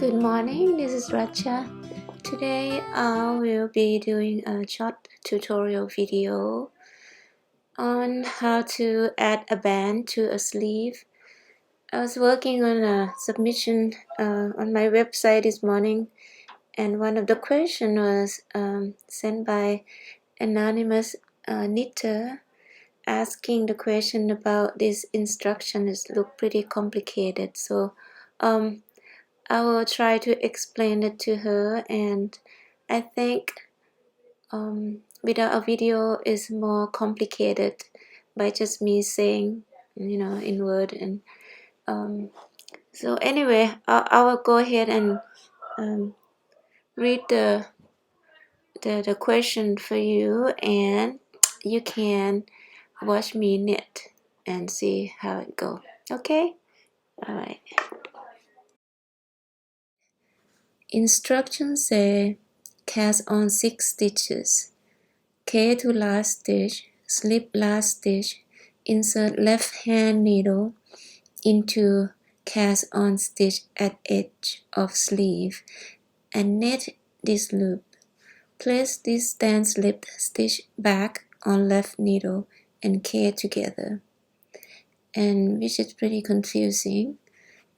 Good morning, this is Racha. Today I will be doing a short tutorial video on how to add a band to a sleeve. I was working on a submission on my website this morning, and one of the questions was sent by anonymous knitter asking the question about this instruction. It look pretty complicated, so I will try to explain it to her, and I think without a video is more complicated by just me saying, in word. And so anyway, I will go ahead and read the question for you, and you can watch me knit and see how it goes. Okay? All right. Instructions say cast on 6 stitches. K to last stitch, slip last stitch, insert left hand needle into cast on stitch at edge of sleeve and knit this loop. Place this stand slip stitch back on left needle and K together, and which is pretty confusing.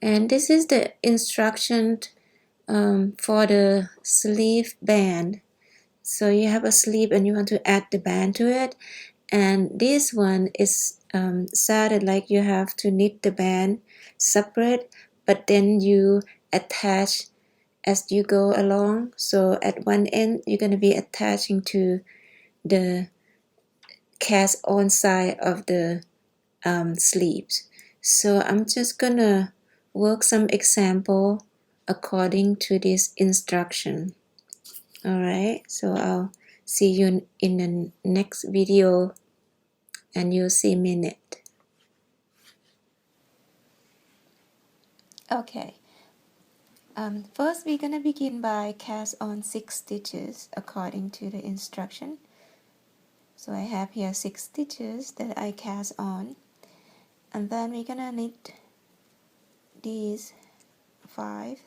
And this is the instruction for the sleeve band. So you have a sleeve and you want to add the band to it, and this one is started like you have to knit the band separate, but then you attach as you go along. So at one end you're going to be attaching to the cast on side of the sleeves. So I'm just gonna work some example according to this instruction. All right, so I'll see you in the next video and you'll see me knit. Okay, first we're gonna begin by cast on 6 stitches according to the instruction. So I have here 6 stitches that I cast on, and then we're gonna knit these 5,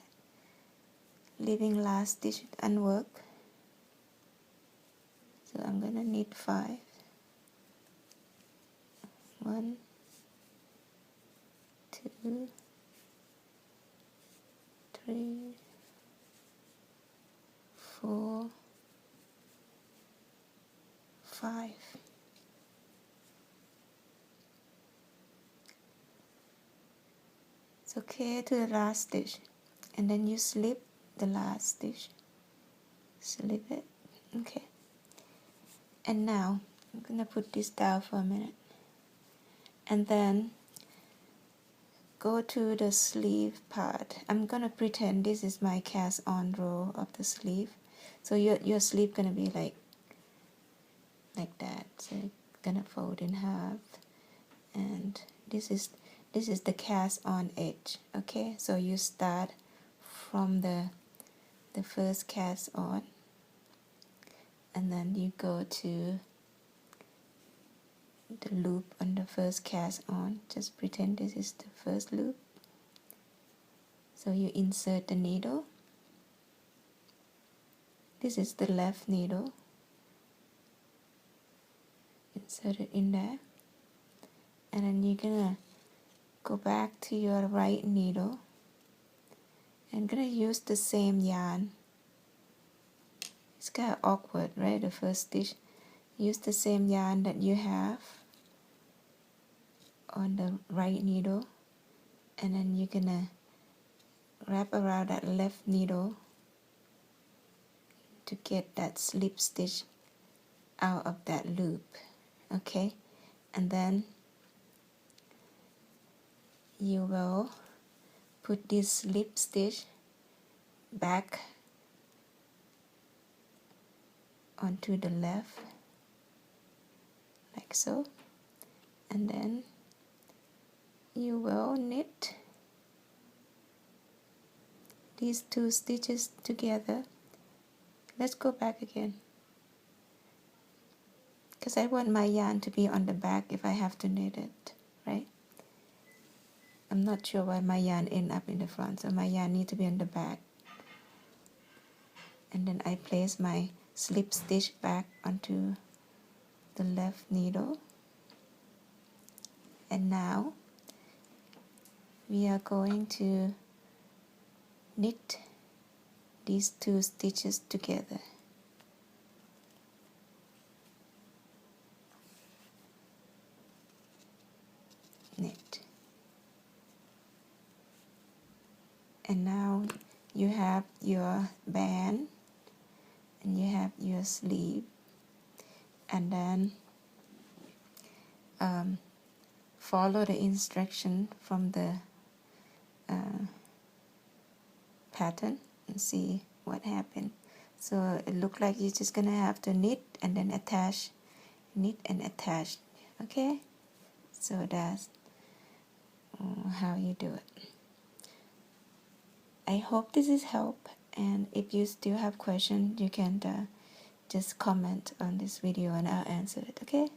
leaving last stitch unworked. So I'm gonna knit 5. 1, 2, 3, 4, 5. It's okay to the last stitch, and then you slip the last stitch. Slip it. Okay. And now I'm gonna put this down for a minute, and then go to the sleeve part. I'm gonna pretend this is my cast on row of the sleeve. So your sleeve gonna be like that. So you're gonna fold in half, and this is the cast on edge. Okay, so you start from the first cast on, and then you go to the loop on the first cast on. Just pretend this is the first loop. So you insert the needle. This is the left needle. Insert it in there, and then you're gonna go back to your right needle and gonna use the same yarn. It's kind of awkward, right? The first stitch. Use the same yarn that you have on the right needle, and then you're gonna wrap around that left needle to get that slip stitch out of that loop. Okay, and then you will put this slip stitch back onto the left like so, and then you will knit these 2 stitches together. Let's go back again, because I want my yarn to be on the back if I have to knit it, right? I'm not sure why my yarn end up in the front, so my yarn needs to be on the back. and then I place my slip stitch back onto the left needle, and now we are going to knit these two stitches together. Knit, and now you have your band and you have your sleeve, and then follow the instruction from the pattern and see what happened. So it looks like you're just gonna have to knit and then attach, knit and attach. Okay, so that's how you do it. I hope this is help, and if you still have questions, you can just comment on this video and I'll answer it. Okay,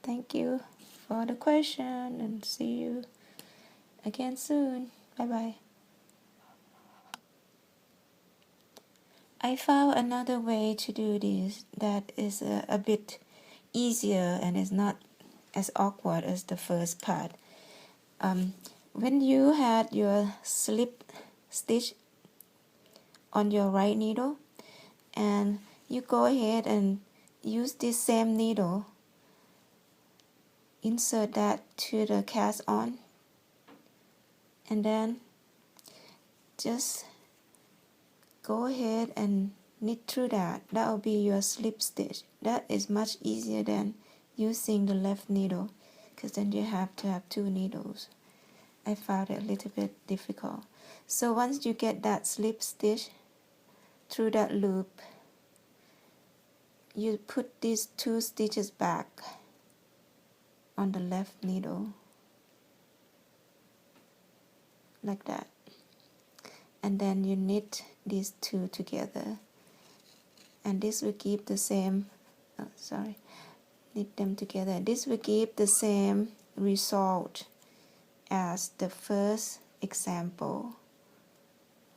thank you for the question, and see you again soon. Bye bye. I found another way to do this that is a bit easier and is not as awkward as the first part. When you had your slip stitch on your right needle, and you go ahead and use this same needle, insert that to the cast on, and then just go ahead and knit through that. That will be your slip stitch. That is much easier than using the left needle, because then you have to have two needles. I found it a little bit difficult. So once you get that slip stitch through that loop, you put these two stitches back on the left needle like that, and then you knit these two together, and this will keep the same knit them together. This will give the same result as the first example.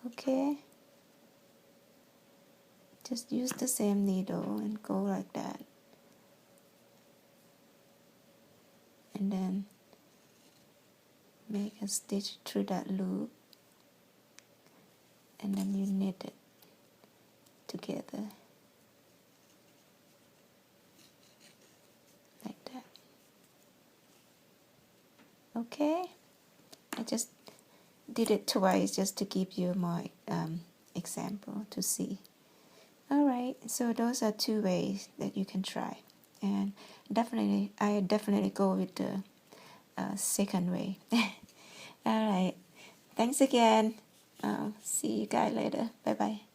Okay, just use the same needle and go like that, and then make a stitch through that loop, and then you knit it together like that. Okay, I just did it twice just to give you more example to see. Alright, so those are two ways that you can try, and I definitely go with the second way. Alright, thanks again. See you guys later. Bye bye.